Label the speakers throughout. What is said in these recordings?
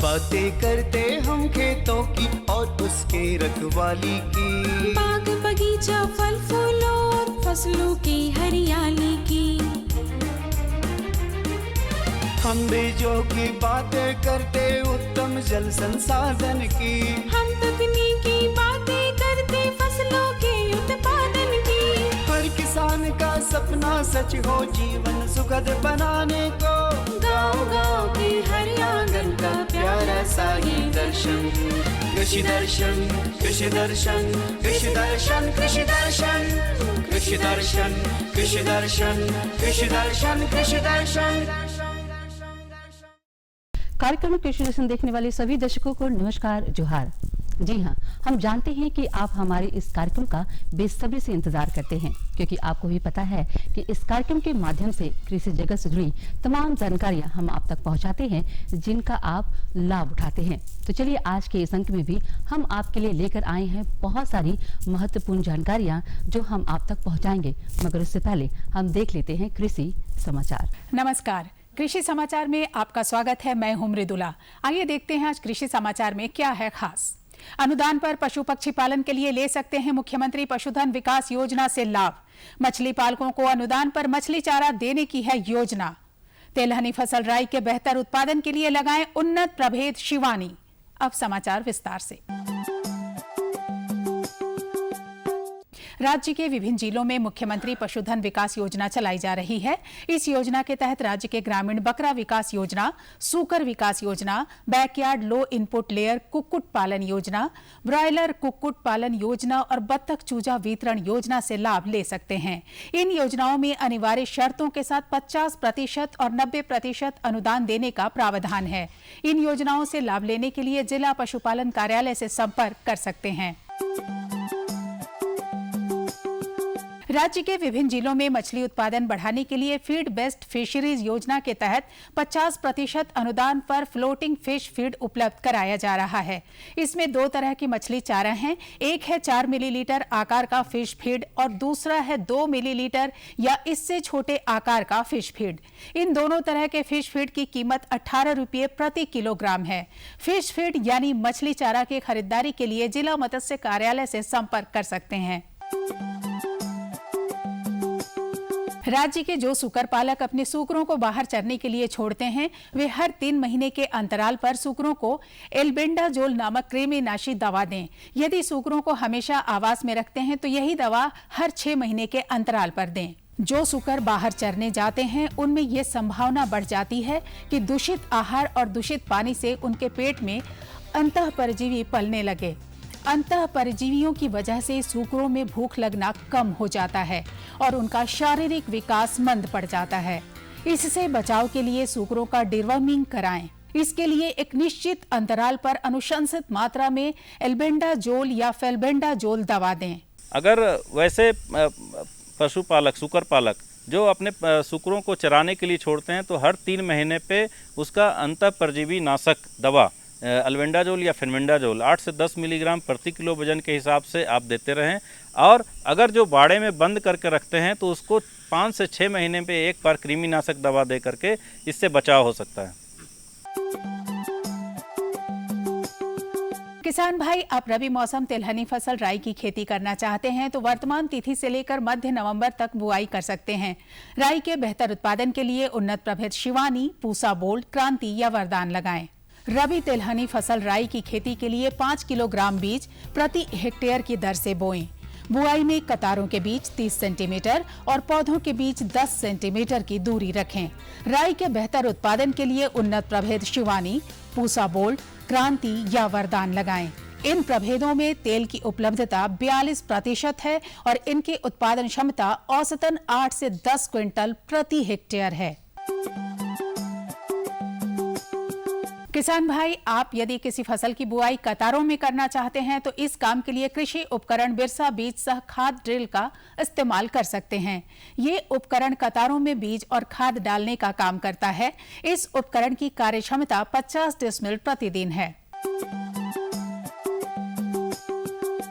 Speaker 1: बातें करते हम खेतों की और उसके रखवाली की,
Speaker 2: बाग बगीचा फल फूलों और फसलों की हरियाली की।
Speaker 1: हम बीजों की बातें करते उत्तम जल संसाधन की,
Speaker 2: हम तकनीकी बातें करते फसलों के उत्पादन की।
Speaker 1: हर किसान का सपना सच हो जीवन सुखद बनाने को, गाँव-गाँव के हर आंगन का प्यारा सा ये दर्शन। कृषि दर्शन, कृषि दर्शन, कृषि दर्शन, कृषि दर्शन, कृषि दर्शन, कृषि दर्शन, कृषि दर्शन, कृषि दर्शन।
Speaker 3: कार्यक्रम कृषि दर्शन देखने वाले सभी दर्शकों को नमस्कार, जोहार। जी हाँ, हम जानते हैं कि आप हमारे इस कार्यक्रम का बेसब्री से इंतजार करते हैं, क्योंकि आपको भी पता है कि इस कार्यक्रम के माध्यम से कृषि जगत से जुड़ी तमाम जानकारियां हम आप तक पहुंचाते हैं, जिनका आप लाभ उठाते हैं। तो चलिए आज के इस अंक में भी हम आपके लिए लेकर आए हैं बहुत सारी महत्वपूर्ण जानकारियां जो हम आप तक पहुँचाएंगे, मगर उससे पहले हम देख लेते हैं कृषि समाचार।
Speaker 4: नमस्कार, कृषि समाचार में आपका स्वागत है। मैं हूं मृदुला। आइए देखते हैं आज कृषि समाचार में क्या है खास। अनुदान पर पशु पक्षी पालन के लिए ले सकते हैं मुख्यमंत्री पशुधन विकास योजना से लाभ। मछली पालकों को अनुदान पर मछली चारा देने की है योजना। तेलहनी फसल राई के बेहतर उत्पादन के लिए लगाएं उन्नत प्रभेद शिवानी। अब समाचार विस्तार से। राज्य के विभिन्न जिलों में मुख्यमंत्री पशुधन विकास योजना चलाई जा रही है। इस योजना के तहत राज्य के ग्रामीण बकरा विकास योजना, सूकर विकास योजना, बैकयार्ड लो इनपुट लेयर कुक्कुट पालन योजना, ब्रॉयलर कुक्कुट पालन योजना और बत्तख चूजा वितरण योजना से लाभ ले सकते हैं। इन योजनाओं में अनिवार्य शर्तों के साथ 50% और 90% अनुदान देने का प्रावधान है। इन योजनाओं से लाभ लेने के लिए जिला पशुपालन कार्यालय से संपर्क कर सकते हैं। राज्य के विभिन्न जिलों में मछली उत्पादन बढ़ाने के लिए फीड बेस्ड फिशरीज योजना के तहत 50% अनुदान पर फ्लोटिंग फिश फीड उपलब्ध कराया जा रहा है। इसमें दो तरह की मछली चारा हैं। एक है 4 मिलीलीटर आकार का फिश फीड और दूसरा है 2 मिलीलीटर या इससे छोटे आकार का फिश फीड। इन दोनों तरह के फिश फीड की कीमत 18 रुपये प्रति किलोग्राम है। फिश फीड यानी मछली चारा की खरीदारी के लिए जिला मत्स्य कार्यालय से संपर्क कर सकते हैं। राज्य के जो सूकर पालक अपने सूकरों को बाहर चरने के लिए छोड़ते हैं, वे हर 3 महीने के अंतराल पर सूकरों को एल्बेंडाजोल नामक कृमिनाशी दवा दें। यदि सूकरों को हमेशा आवास में रखते हैं तो यही दवा हर 6 महीने के अंतराल पर दें। जो सूकर बाहर चरने जाते हैं उनमें यह संभावना बढ़ जाती है कि दूषित आहार और दूषित पानी से उनके पेट में अंतःपरजीवी पलने लगे। अंतःपरजीवियों की वजह से सूकरों में भूख लगना कम हो जाता है और उनका शारीरिक विकास मंद पड़ जाता है। इससे बचाव के लिए सूकरों का डिवर्मिंग कराएं। इसके लिए एक निश्चित अंतराल पर अनुशंसित मात्रा में एल्बेंडाजोल या फेल्बेंडाजोल दवा दें।
Speaker 5: अगर वैसे पशुपालक सूकर पालक जो अपने सूकरों को चराने के लिए छोड़ते हैं तो हर 3 महीने पे उसका अंतःपरजीवी नाशक दवा एल्बेंडाजोल या फेल्बेंडाजोल 8 से 10 मिलीग्राम प्रति किलो वजन के हिसाब से आप देते रहें। और अगर जो बाड़े में बंद करके रखते हैं तो उसको 5 से 6 महीने पे एक बार कृमिनाशक दवा दे करके इससे बचाव हो सकता है।
Speaker 4: किसान भाई आप रबी मौसम तिलहनी फसल राई की खेती करना चाहते हैं तो वर्तमान तिथि से लेकर मध्य नवंबर तक बुआई कर सकते हैं। राई के बेहतर उत्पादन के लिए उन्नत प्रभेद शिवानी, पूसा बोल्ड, क्रांति या वरदान लगाएं। रबी तिलहनी फसल राई की खेती के लिए 5 किलोग्राम बीज प्रति हेक्टेयर की दर से बोएं। बुआई में कतारों के बीच 30 सेंटीमीटर और पौधों के बीच 10 सेंटीमीटर की दूरी रखें। राई के बेहतर उत्पादन के लिए उन्नत प्रभेद शिवानी, पूसा बोल्ड, क्रांति या वरदान लगाएं। इन प्रभेदों में तेल की उपलब्धता 42% है और इनकी उत्पादन क्षमता औसतन 8 से 10 क्विंटल प्रति हेक्टेयर है। किसान भाई आप यदि किसी फसल की बुआई कतारों में करना चाहते हैं तो इस काम के लिए कृषि उपकरण बिरसा बीज सह खाद ड्रिल का इस्तेमाल कर सकते हैं। ये उपकरण कतारों में बीज और खाद डालने का काम करता है। इस उपकरण की कार्यक्षमता 50 डेसिबल प्रतिदिन है।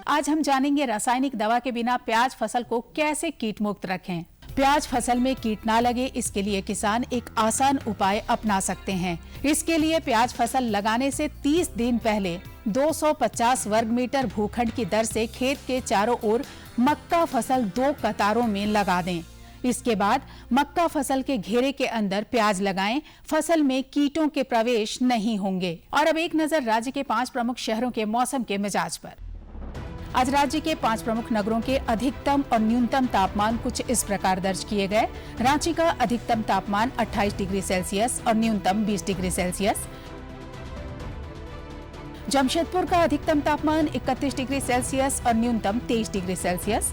Speaker 4: आज हम जानेंगे रासायनिक दवा के बिना प्याज फसल को कैसे कीट मुक्त रखें। प्याज फसल में कीट ना लगे, इसके लिए किसान एक आसान उपाय अपना सकते हैं। इसके लिए प्याज फसल लगाने से 30 दिन पहले 250 वर्ग मीटर भूखंड की दर से खेत के चारों ओर मक्का फसल 2 कतारों में लगा दें। इसके बाद मक्का फसल के घेरे के अंदर प्याज लगाएं। फसल में कीटों के प्रवेश नहीं होंगे। और अब एक नजर राज्य के 5 प्रमुख शहरों के मौसम के मिजाज पर। आज राज्य के 5 प्रमुख नगरों के अधिकतम और न्यूनतम तापमान कुछ इस प्रकार दर्ज किए गए। रांची का अधिकतम तापमान 28 डिग्री सेल्सियस और न्यूनतम 20 डिग्री सेल्सियस। जमशेदपुर का अधिकतम तापमान 31 डिग्री सेल्सियस और न्यूनतम 23 डिग्री सेल्सियस।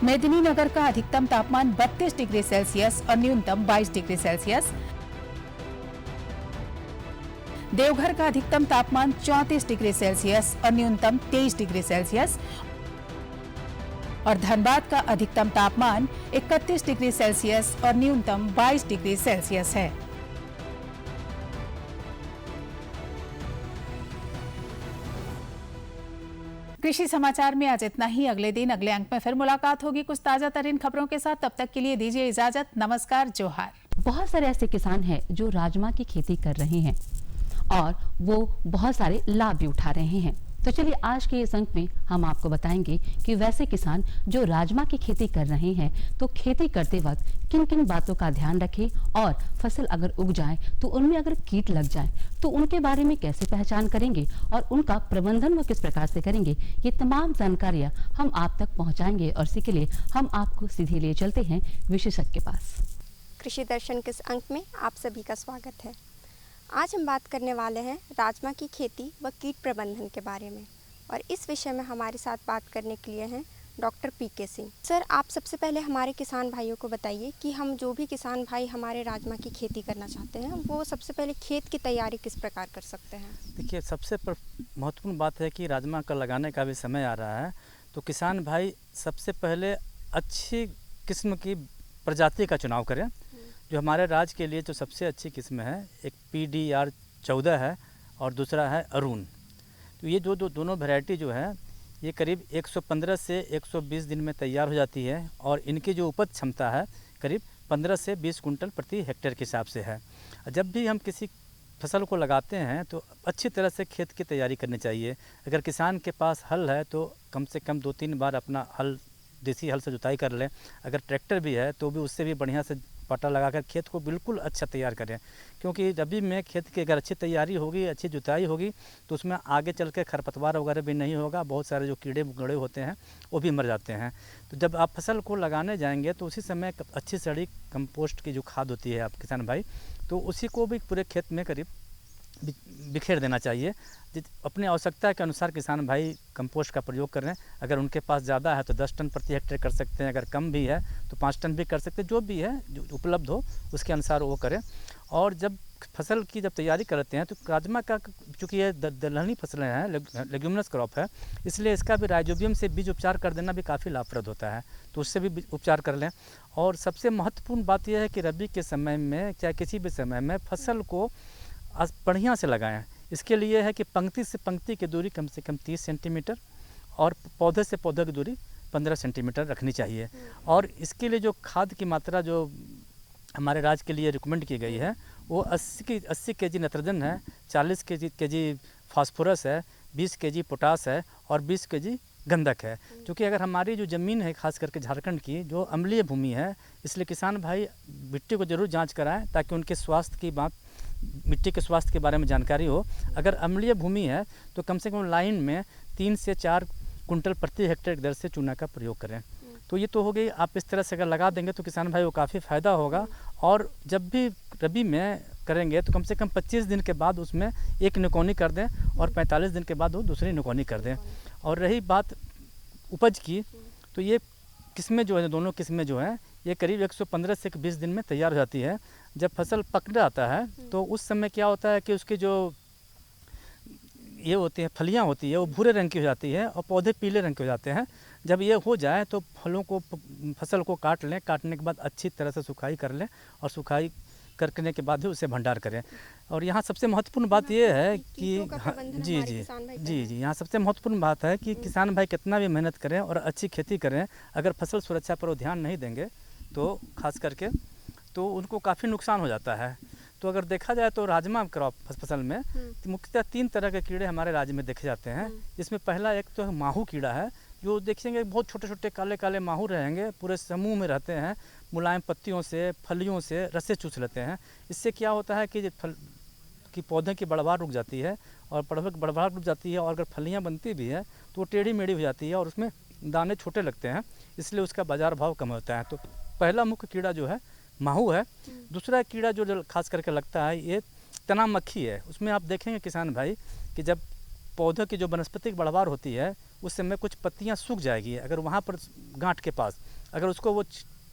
Speaker 4: मेदिनीनगर का अधिकतम तापमान 32 डिग्री सेल्सियस और न्यूनतम 22 डिग्री सेल्सियस। देवघर का अधिकतम तापमान 34 डिग्री सेल्सियस और न्यूनतम 23 डिग्री सेल्सियस। और धनबाद का अधिकतम तापमान 31 डिग्री सेल्सियस और न्यूनतम 22 डिग्री सेल्सियस है। कृषि समाचार में आज इतना ही। अगले दिन अगले अंक में फिर मुलाकात होगी कुछ ताजा तरीन खबरों के साथ। तब तक के लिए दीजिए इजाजत। नमस्कार, जोहार।
Speaker 3: बहुत सारे ऐसे किसान हैं जो राजमा की खेती कर रहे हैं और वो बहुत सारे लाभ भी उठा रहे हैं। तो चलिए आज के इस अंक में हम आपको बताएंगे कि वैसे किसान जो राजमा की खेती कर रहे हैं तो खेती करते वक्त किन किन बातों का ध्यान रखें और फसल अगर उग जाए तो उनमें अगर कीट लग जाए तो उनके बारे में कैसे पहचान करेंगे और उनका प्रबंधन वो किस प्रकार से करेंगे। ये तमाम जानकारियां हम आप तक पहुंचाएंगे और इसी के लिए हम आपको सीधे ले चलते हैं विशेषज्ञ के पास।
Speaker 6: कृषि दर्शन के इस अंक में आप सभी का स्वागत है। आज हम बात करने वाले हैं राजमा की खेती व कीट प्रबंधन के बारे में और इस विषय में हमारे साथ बात करने के लिए हैं डॉक्टर पीके सिंह। सर, आप सबसे पहले हमारे किसान भाइयों को बताइए कि हम जो भी किसान भाई हमारे राजमा की खेती करना चाहते हैं वो सबसे पहले खेत की तैयारी किस प्रकार कर सकते हैं।
Speaker 7: देखिए, सबसे महत्वपूर्ण बात है कि राजमा का लगाने का भी समय आ रहा है, तो किसान भाई सबसे पहले अच्छी किस्म की प्रजाति का चुनाव करें। जो हमारे राज्य के लिए जो सबसे अच्छी किस्म है, एक PDR 14 है और दूसरा है अरुण। तो ये दोनों वैरायटी जो है ये करीब 115 से 120 दिन में तैयार हो जाती है और इनकी जो उपज क्षमता है करीब 15 से 20 कुंटल प्रति हेक्टेयर के हिसाब से है। जब भी हम किसी फसल को लगाते हैं तो अच्छी तरह से खेत की तैयारी करनी चाहिए। अगर किसान के पास हल है तो कम से कम 2-3 बार अपना हल देसी हल से जुताई कर लें। अगर ट्रैक्टर भी है तो भी उससे भी बढ़िया से पटा लगाकर खेत को बिल्कुल अच्छा तैयार करें, क्योंकि रबी में खेत की अगर अच्छी तैयारी होगी, अच्छी जुताई होगी तो उसमें आगे चल के खरपतवार वगैरह भी नहीं होगा। बहुत सारे जो कीड़े मकोड़े होते हैं वो भी मर जाते हैं। तो जब आप फसल को लगाने जाएंगे तो उसी समय अच्छी सड़ी कंपोस्ट की जो खाद होती है आप किसान भाई, तो उसी को भी पूरे खेत में करीब बिखेर देना चाहिए। अपनी आवश्यकता के अनुसार किसान भाई कंपोस्ट का प्रयोग कर रहे हैं। अगर उनके पास ज़्यादा है तो 10 टन प्रति हेक्टेयर कर सकते हैं, अगर कम भी है तो 5 टन भी कर सकते हैं। जो भी है जो उपलब्ध हो उसके अनुसार वो करें। और जब फसल की जब तैयारी करते हैं तो राजमा का, चूँकि ये दलहनी फसलें हैं, लेग्यूमिनस क्रॉप है, इसलिए इसका भी राइजोबियम से बीज उपचार कर देना भी काफ़ी लाभप्रद होता है, तो उससे भी उपचार कर लें। और सबसे महत्वपूर्ण बात यह है कि रबी के समय में चाहे किसी भी समय में फसल को बढ़िया से लगाएं। इसके लिए है कि पंक्ति से पंक्ति की दूरी कम से कम 30 सेंटीमीटर और पौधे से पौधे की दूरी 15 सेंटीमीटर रखनी चाहिए। और इसके लिए जो खाद की मात्रा जो हमारे राज्य के लिए रिकमेंड की गई है वो 80 केजी नाइट्रोजन है, 40 केजी फास्फोरस है, 20 केजी पोटास है और 20 केजी गंधक है। क्योंकि अगर हमारी जो ज़मीन है खास करके झारखंड की जो अम्लीय भूमि है, इसलिए किसान भाई मिट्टी को ज़रूर जांच कराएं ताकि उनके स्वास्थ्य की बात, मिट्टी के स्वास्थ्य के बारे में जानकारी हो। अगर अम्लीय भूमि है तो कम से कम लाइन में 3 से 4 कुंटल प्रति हेक्टेयर की दर से चूना का प्रयोग करें। तो ये तो हो गई। आप इस तरह से अगर लगा देंगे तो किसान भाई को काफ़ी फ़ायदा होगा। और जब भी रबी में करेंगे तो कम से कम 25 दिन के बाद उसमें एक निकौनी कर दें और 45 दिन के बाद वो दूसरी निकौनी कर दें। और रही बात उपज की, तो ये किस्में जो है, दोनों किस्में जो हैं ये करीब 115 से 20 दिन में तैयार हो जाती है। जब फसल पक जाता है तो उस समय क्या होता है कि उसकी जो ये होती है फलियां होती है वो भूरे रंग की हो जाती है और पौधे पीले रंग के हो जाते हैं। जब ये हो जाए तो फलों को, फसल को काट लें। काटने के बाद अच्छी तरह से सुखाई कर लें और सुखाई करने के बाद ही उसे भंडार करें। और यहाँ सबसे महत्वपूर्ण बात ये है कि
Speaker 6: कीटों का
Speaker 7: हाँ,
Speaker 6: प्रबंधन
Speaker 7: जी
Speaker 6: हमारे
Speaker 7: जी
Speaker 6: किसान भाई कर
Speaker 7: जी
Speaker 6: रहे हैं।
Speaker 7: जी यहाँ सबसे महत्वपूर्ण बात है कि किसान भाई कितना भी मेहनत करें और अच्छी खेती करें, अगर फसल सुरक्षा पर वो ध्यान नहीं देंगे तो खास करके तो उनको काफ़ी नुकसान हो जाता है। तो अगर देखा जाए तो राजमा क्रॉप फसल में तो मुख्यतः 3 तरह के कीड़े हमारे राज्य में देखे जाते हैं। जिसमें पहला एक तो माहू कीड़ा है, जो देखेंगे बहुत छोटे छोटे काले काले माहू रहेंगे, पूरे समूह में रहते हैं, मुलायम पत्तियों से फलियों से रस्से चूस लेते हैं। इससे क्या होता है कि पौधे की बढ़वार रुक जाती है, और बढ़वार रुक जाती है, और अगर फलियाँ बनती भी है तो वो टेढ़ी मेढ़ी हो जाती है और उसमें दाने छोटे लगते हैं, इसलिए उसका बाज़ार भाव कम होता है। तो पहला मुख्य कीड़ा जो है माहू है। दूसरा कीड़ा जो खास करके लगता है ये तना मक्खी है। उसमें आप देखेंगे किसान भाई कि जब पौधों की जो वनस्पतिक बढ़वार होती है उस समय कुछ पत्तियां सूख जाएगी, अगर वहाँ पर गांठ के पास अगर उसको वो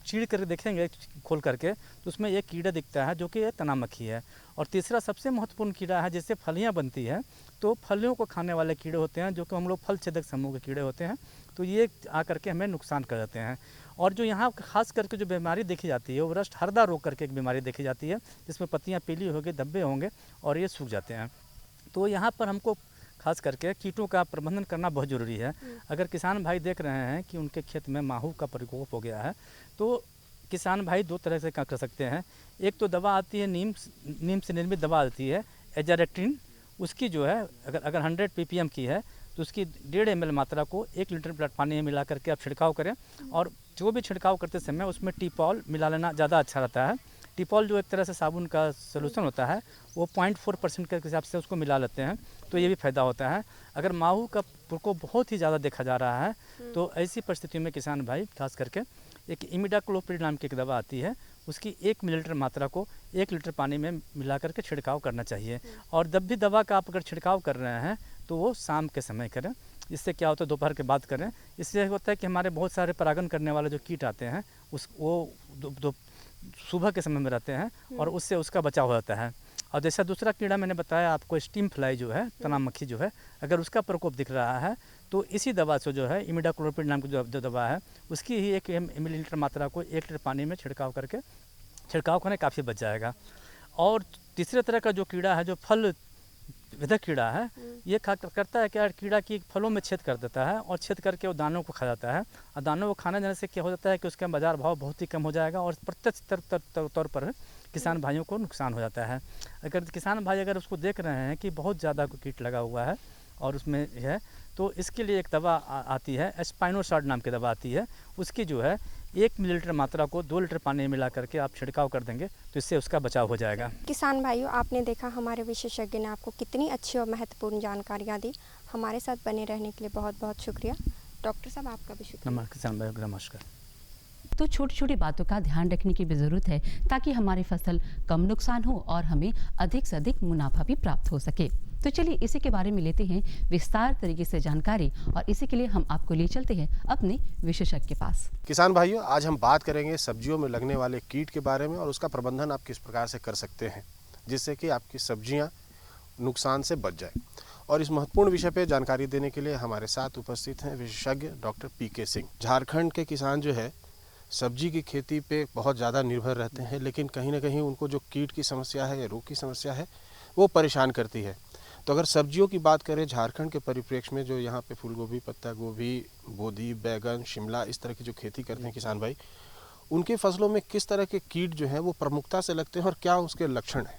Speaker 7: चीड़ कर देखेंगे खोल करके तो उसमें एक कीड़ा दिखता है जो कि ये तना मक्खी है। और तीसरा सबसे महत्वपूर्ण कीड़ा है, जिससे फलियां बनती है तो फलियों को खाने वाले कीड़े होते हैं, जो कि हम लोग फल छेदक समूह के कीड़े होते हैं। तो ये आकर के हमें नुकसान कर देते हैं। और जो यहाँ खास करके जो बीमारी देखी जाती है वो रस्ट हरदा रोग करके एक बीमारी देखी जाती है, जिसमें पत्तियाँ पीली होगी, धब्बे होंगे और ये सूख जाते हैं। तो यहाँ पर हमको खास करके कीटों का प्रबंधन करना बहुत ज़रूरी है। अगर किसान भाई देख रहे हैं कि उनके खेत में माहू का प्रकोप हो गया है तो किसान भाई 2 तरह से कर सकते हैं। एक तो दवा आती है नीम से निर्मित दवा आती है एजारेक्टिन, उसकी जो है अगर 100 ppm की है तो उसकी 1.5 ml मात्रा को 1 लीटर पानी में मिला करके आप छिड़काव करें। और जो भी छिड़काव करते समय उसमें टीपॉल मिला लेना ज़्यादा अच्छा रहता है। टीपॉल जो एक तरह से साबुन का सोल्यूशन होता है वो 0.4% के हिसाब से उसको मिला लेते हैं, तो ये भी फ़ायदा होता है। अगर माहू का प्रकोप बहुत ही ज़्यादा देखा जा रहा है तो ऐसी परिस्थिति में किसान भाई खास करके एक इमिडाक्लोप्रिड नाम की एक दवा आती है, उसकी 1 मिलीलीटर मात्रा को 1 लीटर पानी में मिला करके छिड़काव करना चाहिए। और जब भी दवा का आप अगर छिड़काव कर रहे हैं तो वो शाम के समय करें। इससे क्या होता है दोपहर के बाद करें। इससे होता है कि हमारे बहुत सारे परागण करने वाले जो कीट आते हैं वो सुबह के समय में रहते हैं और उससे उसका बचाव हो जाता है। और जैसा दूसरा कीड़ा मैंने बताया आपको स्टीम फ्लाई जो है, तना मक्खी जो है, अगर उसका प्रकोप दिख रहा है तो इसी दवा से जो है इमिडाक्लोप्रिड नाम की जो दवा है उसकी ही 1 मिलीलीटर मात्रा को 1 लीटर पानी में छिड़काव करने काफ़ी बच जाएगा। और तीसरे तरह का जो कीड़ा है जो फल विधक कीड़ा है, ये करता है क्या, कीड़ा की फलों में छेद कर देता है और छेद करके वो दानों को खा जाता है। और दानों को खाने जाने से क्या हो जाता है कि उसका बाज़ार भाव बहुत ही कम हो जाएगा और प्रत्यक्ष तौर पर किसान भाइयों को नुकसान हो जाता है। अगर किसान भाई अगर उसको देख रहे हैं कि बहुत ज़्यादा कीट लगा हुआ है और उसमें है तो इसके लिए एक दवा आती है एस्पाइनोसाड नाम की दवा आती है, उसकी जो है 1 मिलीलीटर मात्रा को 2 लीटर पानी में मिला करके आप छिड़काव कर देंगे तो इससे उसका बचाव हो जाएगा।
Speaker 6: किसान भाइयों, आपने देखा हमारे विशेषज्ञ ने आपको कितनी अच्छी और महत्वपूर्ण जानकारियाँ दी। हमारे साथ बने रहने के लिए बहुत बहुत शुक्रिया। डॉक्टर साहब आपका भी शुक्रिया।
Speaker 7: किसान भाई नमस्कार।
Speaker 3: तो छोटी छोटी बातों का ध्यान रखने की भी ज़रूरत है ताकि हमारी फसल कम नुकसान हो और हमें अधिक से अधिक मुनाफा भी प्राप्त हो सके। तो चलिए इसी के बारे में लेते हैं विस्तार तरीके से जानकारी और इसी के लिए हम आपको ले चलते हैं अपने विशेषज्ञ के पास।
Speaker 8: किसान भाइयों, आज हम बात करेंगे सब्जियों में लगने वाले कीट के बारे में और उसका प्रबंधन आप किस प्रकार से कर सकते हैं जिससे कि आपकी सब्जियां नुकसान से बच जाए। और इस महत्वपूर्ण विषय पे जानकारी देने के लिए हमारे साथ उपस्थित हैं विशेषज्ञ डॉक्टर पीके सिंह। झारखंड के किसान जो है सब्जी की खेती पे बहुत ज़्यादा निर्भर रहते हैं, लेकिन कहीं ना कहीं उनको जो कीट की समस्या है या रोग की समस्या है वो परेशान करती है। तो अगर सब्जियों की बात करें झारखंड के परिप्रेक्ष्य में, जो यहाँ पे फूल गोभी, पत्ता गोभी, बोधी, बैगन, शिमला, इस तरह की जो खेती करते हैं किसान भाई, उनके फसलों में किस तरह के कीट जो हैं वो प्रमुखता से लगते हैं और क्या उसके लक्षण हैं?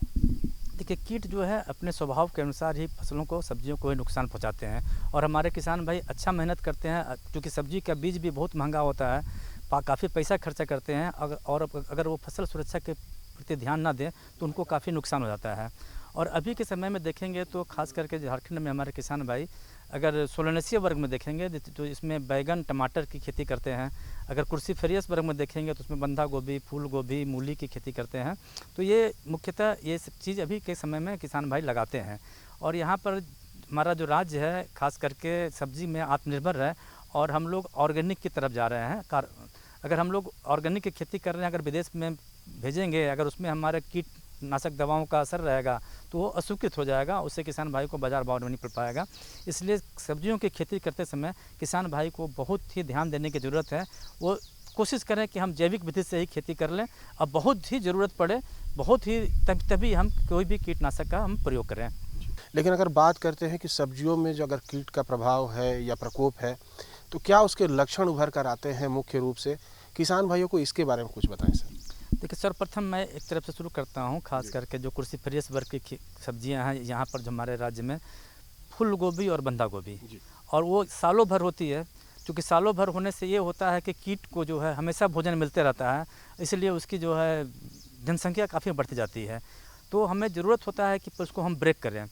Speaker 7: देखिए, कीट जो है अपने स्वभाव के अनुसार ही फसलों को, सब्जियों को ही नुकसान पहुँचाते हैं। और हमारे किसान भाई अच्छा मेहनत करते हैं, क्योंकि सब्जी का बीज भी बहुत महंगा होता है, काफ़ी पैसा खर्चा करते हैं। अगर वो फसल सुरक्षा के प्रति ध्यान ना दें तो उनको काफ़ी नुकसान हो जाता है। और अभी के समय में देखेंगे तो खास करके झारखंड में हमारे किसान भाई अगर सोलनेसिया वर्ग में देखेंगे तो इसमें बैगन, टमाटर की खेती करते हैं। अगर क्रूसीफेरियस वर्ग में देखेंगे तो उसमें बंधा गोभी, फूल गोभी, मूली की खेती करते हैं। तो ये मुख्यतः ये सब चीज़ अभी के समय में किसान भाई लगाते हैं। और यहाँ पर हमारा जो राज्य है खास करके सब्जी में आत्मनिर्भर है और हम लोग ऑर्गेनिक की तरफ जा रहे हैं। अगर हम लोग ऑर्गेनिक की खेती कर रहे हैं, अगर विदेश में भेजेंगे, अगर उसमें हमारे कीटनाशक दवाओं का असर रहेगा तो वो अस्वीकृत हो जाएगा, उससे किसान भाई को बाजार भाव नहीं मिल पाएगा। इसलिए सब्जियों की खेती करते समय किसान भाई को बहुत ही ध्यान देने की ज़रूरत है। वो कोशिश करें कि हम जैविक विधि से ही खेती कर लें, और बहुत ही ज़रूरत पड़े बहुत ही तभी हम कोई भी कीटनाशक का हम प्रयोग करें।
Speaker 8: लेकिन अगर बात करते हैं कि सब्जियों में जो अगर कीट का प्रभाव है या प्रकोप है, तो क्या उसके लक्षण उभर कर आते हैं मुख्य रूप से? किसान भाइयों को इसके बारे में कुछ बताएं सर।
Speaker 7: देखिए, सर्वप्रथम मैं एक तरफ से शुरू करता हूँ, खास करके जो क्रूसीफेरस वर्ग की सब्जियाँ हैं यहाँ पर जो हमारे राज्य में, फूल गोभी और बंधा गोभी, और वो सालों भर होती है। क्योंकि सालों भर होने से ये होता है कि कीट को जो है हमेशा भोजन मिलते रहता है, इसलिए उसकी जो है जनसंख्या काफ़ी बढ़ती जाती है। तो हमें ज़रूरत होता है कि उसको हम ब्रेक करें।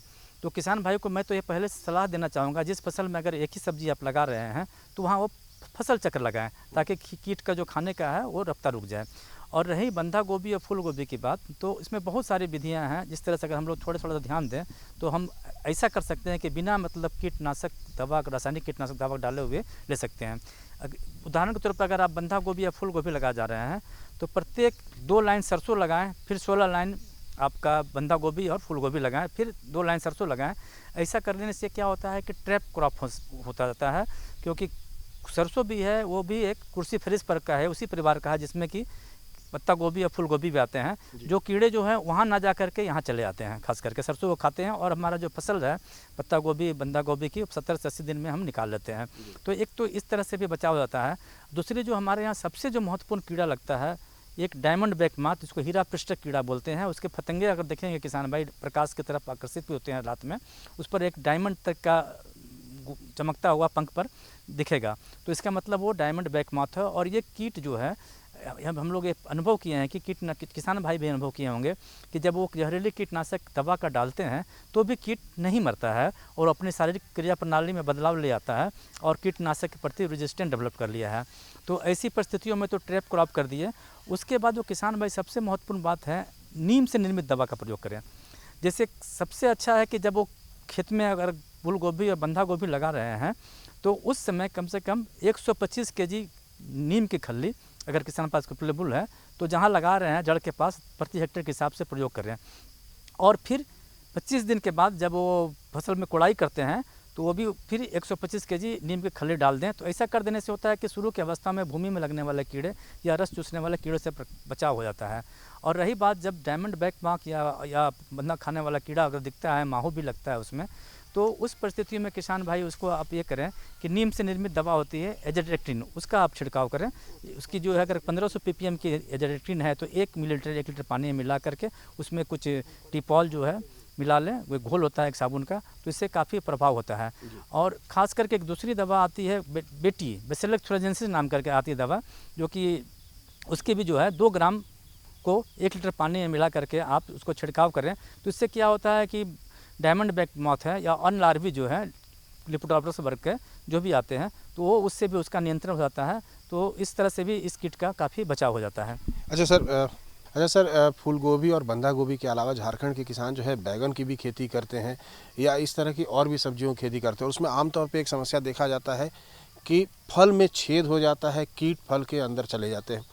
Speaker 7: तो किसान भाई को मैं तो ये पहले सलाह देना चाहूँगा, जिस फसल में अगर एक ही सब्जी आप लगा रहे हैं तो वहाँ वो फसल चक्र लगाएं, ताकि कीट का जो खाने का है वो रफ्तार रुक जाए। और रही बंधा गोभी और फूल गोभी की बात, तो इसमें बहुत सारी विधियां हैं। जिस तरह से अगर हम लोग थोड़ा सा ध्यान दें तो हम ऐसा कर सकते हैं कि बिना मतलब कीटनाशक दवा, रासायनिक कीटनाशक दवा डाले हुए ले सकते हैं। उदाहरण के तौर पर अगर आप बंधा गोभी या फूल गोभी लगा जा रहे हैं तो प्रत्येक 2 लाइन सरसों लगाएं, फिर 16 लाइन आपका बंधा गोभी और फूल गोभी लगाएं, फिर 2 लाइन सरसों लगाएं। ऐसा करने से क्या होता है कि ट्रैप क्रॉप होता रहता है, क्योंकि सरसों भी है वो भी एक क्रूसीफेरस वर्ग का है, उसी परिवार का है, जिसमें कि पत्ता गोभी या फूल गोभी भी आते हैं। जो कीड़े जो हैं वहाँ ना जा करके यहाँ चले आते हैं, खास करके सरसों को खाते हैं, और हमारा जो फसल है पत्ता गोभी बंधा गोभी की 70 से 80 दिन में हम निकाल लेते हैं। तो एक तो इस तरह से भी बचाव हो जाता है। दूसरी जो हमारे यहाँ सबसे जो महत्वपूर्ण कीड़ा लगता है, एक डायमंड बैक माथ, जिसको हीरा पृष्ठक कीड़ा बोलते हैं। उसके फतंगे अगर देखेंगे किसान भाई, प्रकाश की तरफ आकर्षित भी होते हैं रात में, उस पर एक डायमंड तक का चमकता हुआ पंख पर दिखेगा, तो इसका मतलब वो डायमंड बैक माथ है। और ये कीट जो है, हम लोग ये अनुभव किए हैं कि किसान भाई भी अनुभव किए होंगे कि जब वो जहरीली कीटनाशक दवा का डालते हैं तो भी कीट नहीं मरता है, और अपनी शारीरिक क्रिया प्रणाली में बदलाव ले आता है और कीटनाशक के प्रति रेजिस्टेंट डेवलप कर लिया है। तो ऐसी परिस्थितियों में तो ट्रैप क्रॉप कर दिए। उसके बाद जो किसान भाई सबसे महत्वपूर्ण बात है, नीम से निर्मित दवा का प्रयोग करें। जैसे सबसे अच्छा है कि जब वो खेत में अगर फूल गोभी और बंधा गोभी लगा रहे हैं तो उस समय कम से कम 125 kg नीम की खल्ली अगर किसान के पास अवेलेबल है तो जहाँ लगा रहे हैं जड़ के पास प्रति हेक्टेयर के हिसाब से प्रयोग करें। और फिर 25 दिन के बाद जब वो फसल में कोड़ाई करते हैं तो वो भी फिर 125 kg नीम की खल्ली डाल दें। तो ऐसा कर देने से होता है कि शुरू की अवस्था में भूमि में लगने वाले कीड़े या रस चूसने वाले कीड़ों से बचाव हो जाता है। और रही बात जब डायमंड बैक मार्क या बंधा खाने वाला कीड़ा अगर दिखता है, माहू भी लगता है उसमें, तो उस परिस्थिति में किसान भाई उसको आप ये करें कि नीम से निर्मित दवा होती है एजाडिरेक्टिन, उसका आप छिड़काव करें। उसकी जो है अगर 1500 ppm की एजाडिरेक्टिन है तो 1 मिलीलीटर 1 लीटर पानी में मिला करके उसमें कुछ टिपॉल जो है मिला लें, वो घोल होता है एक साबुन का, तो इससे काफ़ी प्रभाव होता है। और ख़ास करके एक दूसरी दवा आती है बेटी बेसिलस थुरेंसिस नाम करके आती है दवा, जो कि उसके भी जो है 2 ग्राम को 1 लीटर पानी में मिला करके आप उसको छिड़काव करें। तो इससे क्या होता है कि डायमंड बैक मॉथ है या अन्य लार्वी जो है लेपिडोप्टेरस वर्ग के जो भी आते हैं तो वो उससे भी उसका नियंत्रण हो जाता है। तो इस तरह से भी इस कीट का काफ़ी बचाव हो जाता है।
Speaker 8: अच्छा सर, फूल गोभी और बंधा गोभी के अलावा झारखंड के किसान जो है बैगन की भी खेती करते हैं या इस तरह की और भी सब्जियों की खेती करते हैं। उसमें आमतौर पे एक समस्या देखा जाता है कि फल में छेद हो जाता है, कीट फल के अंदर चले जाते हैं।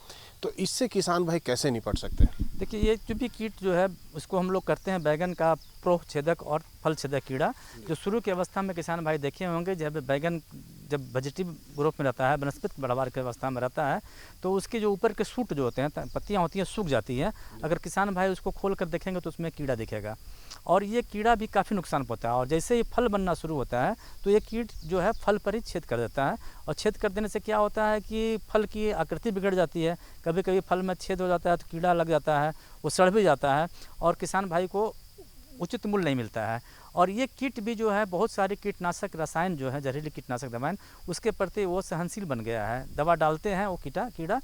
Speaker 8: तो इससे किसान भाई कैसे निपट सकते हैं?
Speaker 7: देखिए, ये जो भी कीट जो है उसको हम लोग करते हैं बैगन का प्रोह छेदक और फल छेदक कीड़ा, जो शुरू की अवस्था में किसान भाई देखे होंगे जब बैगन जब वेजिटेटिव ग्रोथ में रहता है, वनस्पति बढ़वार की अवस्था में रहता है, तो उसके जो ऊपर के सूट जो होते हैं, पत्तियां होती हैं, सूख जाती हैं। अगर किसान भाई उसको खोल कर देखेंगे तो उसमें कीड़ा दिखेगा और ये कीड़ा भी काफ़ी नुकसान पहुंचाता है। और जैसे ही फल बनना शुरू होता है तो ये कीट जो है फल पर ही छेद कर देता है, और छेद कर देने से क्या होता है कि फल की आकृति बिगड़ जाती है। कभी कभी फल में छेद हो जाता है तो कीड़ा लग जाता है, वो सड़ भी जाता है और किसान भाई को उचित मूल्य नहीं मिलता है। और ये कीट भी जो है बहुत सारे कीटनाशक रसायन जो है जहरीली कीटनाशक दवाएं उसके प्रति वो सहनशील बन गया है। दवा डालते हैं वो कीड़ा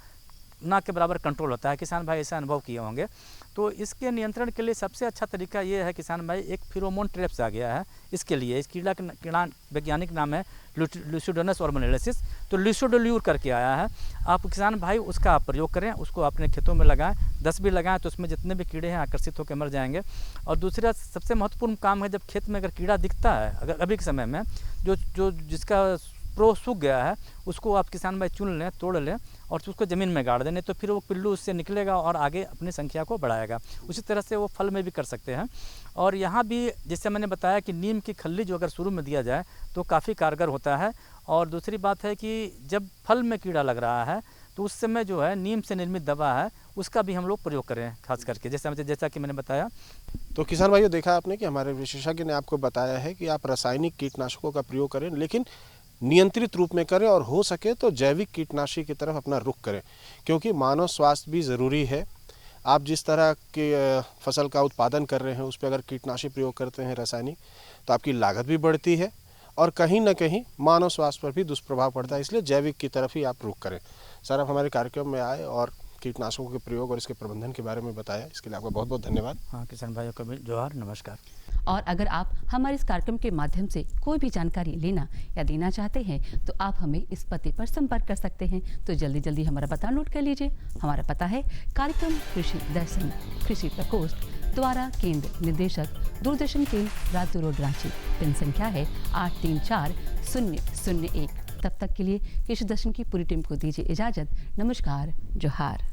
Speaker 7: ना के बराबर कंट्रोल होता है। किसान भाई ऐसा अनुभव किए होंगे। तो इसके नियंत्रण के लिए सबसे अच्छा तरीका ये है किसान भाई, एक फेरोमोन ट्रैप्स आ गया है इसके लिए। इस कीड़ा वैज्ञानिक नाम है लुसिडोनस ऑर्गेनेलिसिस, तो लुसिडोल्यूर करके आया है। आप किसान भाई उसका आप प्रयोग करें, उसको अपने खेतों में लगाएं, 10 भी लगाएं तो उसमें जितने भी कीड़े हैं आकर्षित होकर मर जाएंगे। और दूसरा सबसे महत्वपूर्ण काम है, जब खेत में अगर कीड़ा दिखता है, अगर अभी के समय में जिसका प्रो सूख गया है उसको आप किसान भाई चुन लें, तोड़ लें और उसको ज़मीन में गाड़ दें, नहीं तो फिर वो पिल्लू उससे निकलेगा और आगे अपनी संख्या को बढ़ाएगा। उसी तरह से वो फल में भी कर सकते हैं। और यहाँ भी जैसे मैंने बताया कि नीम की खल्ली जो अगर शुरू में दिया जाए तो काफ़ी कारगर होता है। और दूसरी बात है कि जब फल में कीड़ा लग रहा है तो तो उस समय जो है नीम से निर्मित दवा है उसका भी हम लोग प्रयोग करें, खास करके जैसा कि मैंने बताया।
Speaker 8: तो किसान भाइयों, देखा आपने कि हमारे विशेषज्ञ ने आपको बताया है कि आप रासायनिक कीटनाशकों का प्रयोग करें, लेकिन नियंत्रित रूप में करें और हो सके तो जैविक कीटनाशी की तरफ अपना रुख करें, क्योंकि मानव स्वास्थ्य भी ज़रूरी है। आप जिस तरह के फसल का उत्पादन कर रहे हैं उस पर अगर कीटनाशी प्रयोग करते हैं रासायनिक, तो आपकी लागत भी बढ़ती है और कहीं ना कहीं मानव स्वास्थ्य पर भी दुष्प्रभाव पड़ता है। इसलिए जैविक की तरफ ही आप रुख करें। सर, आप हमारे कार्यक्रम में आए और कीटनाशकों के प्रयोग और इसके प्रबंधन के बारे में बताया, इसके लिए आपका बहुत बहुत धन्यवाद।
Speaker 7: हाँ, किसान भाइयों को भी जोहार, नमस्कार।
Speaker 3: और अगर आप हमारे इस कार्यक्रम के माध्यम से कोई भी जानकारी लेना या देना चाहते हैं तो आप हमें इस पते पर संपर्क कर सकते हैं। तो जल्दी जल्दी हमारा पता नोट कर लीजिए। हमारा पता है कार्यक्रम कृषि दर्शन, कृषि प्रकोष्ठ, द्वारा केंद्र निदेशक, दूरदर्शन केंद्र, रातू रोड, रांची। पिन संख्या है 834001। तब तक के लिए कृषि दर्शन की पूरी टीम को दीजिए इजाजत। नमस्कार, जोहार।